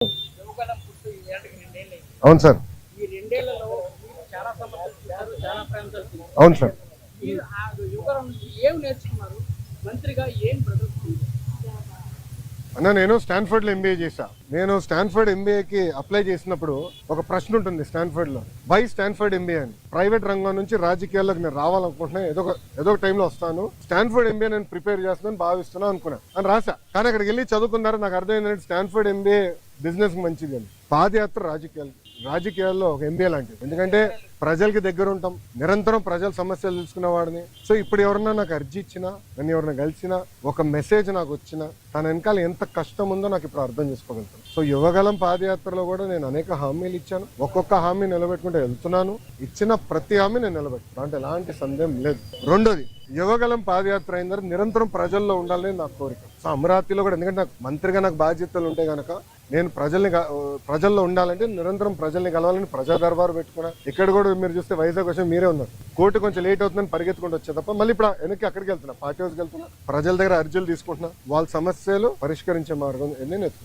యువగలం పుట్టు ఈ ఏడాదికి 2 ఏళ్ళు అయింది. అవును సార్. ఈ 2 ఏళ్లలో మీరు చాలా సమస్యలు చూశారు, చాలా ప్రాంతాలు చూశారు. అవును సార్. మీరు ఆ యువగలం నుంచి ఏం నేర్చుకున్నారు? మంత్రిగా ఏం ప్రదర్శించారు? అన్న, నేను స్టాన్ఫర్డ్లో ఎంబీఏ చేశా. నేను స్టాన్ఫర్డ్ ఎంబీఏకి అప్లై చేసినప్పుడు ఒక ప్రశ్న ఉంటుంది స్టాన్ఫర్డ్లో, వై స్టాన్ఫర్డ్ ఎంబీఏ అని. ప్రైవేట్ రంగం నుంచి రాజకీయాల్లోకి నేను రావాలనుకుంటున్నా, ఏదో ఒక టైంలో వస్తాను, స్టాన్ఫర్డ్ ఎంబీఏ నేను ప్రిపేర్ చేస్తున్నాను భావిస్తున్నా అనుకున్నా అని రాసా. కానీ అక్కడికి వెళ్ళి చదువుకున్నారు, నాకు అర్థమైంది స్టాన్ఫర్డ్ ఎంబీఏ బిజినెస్ మంచిది అని. పాదయాత్ర రాజకీయాల్లో ఒక ఎంబీఏ లాంటిది. ఎందుకంటే ప్రజలకి దగ్గర ఉంటాం, నిరంతరం ప్రజల సమస్యలు తెలుసుకునే వాడిని. సో ఇప్పుడు ఎవరన్నా నాకు అర్జీ ఇచ్చినా, నన్ను ఎవరైనా కలిసినా, ఒక మెసేజ్ నాకు వచ్చినా, తన వెనకాల ఎంత కష్టం ఉందో నాకు ఇప్పుడు అర్థం చేసుకోగలుగుతాను. సో యువగలం పాదయాత్రలో కూడా నేను అనేక హామీలు ఇచ్చాను, ఒక్కొక్క హామీ నిలబెట్టుకుంటూ వెళ్తున్నాను. ఇచ్చిన ప్రతి హామీ నేను నిలబెట్టుకున్నాను, అంటే ఎలాంటి సందేహం లేదు. రెండోది, యువగలం పాదయాత్ర అయిన తర్వాత నిరంతరం ప్రజల్లో ఉండాలని నా కోరిక. సో అమరావతిలో కూడా, ఎందుకంటే నాకు మంత్రిగా నాకు బాధ్యతలు ఉంటాయి కనుక, నేను ప్రజల్లో ఉండాలంటే నిరంతరం ప్రజల్ని కలవాలని ప్రజా దర్బారు పెట్టుకున్నా. ఇక్కడ కూడా మీరు చూస్తే వైజాగ్ వచ్చి మీరే ఉన్నారు, కోర్టు కొంచెం లేట్ అవుతుందని పరిగెత్తుకుంటూ వచ్చే తప్ప మళ్ళీ ఇప్పుడు వెనక్కి అక్కడికి వెళ్తున్నా, పార్టీ హౌస్కి వెళ్తున్నా, ప్రజల దగ్గర అర్జీలు తీసుకుంటున్నా, వాళ్ళ సమస్యలు పరిష్కరించే మార్గం నేను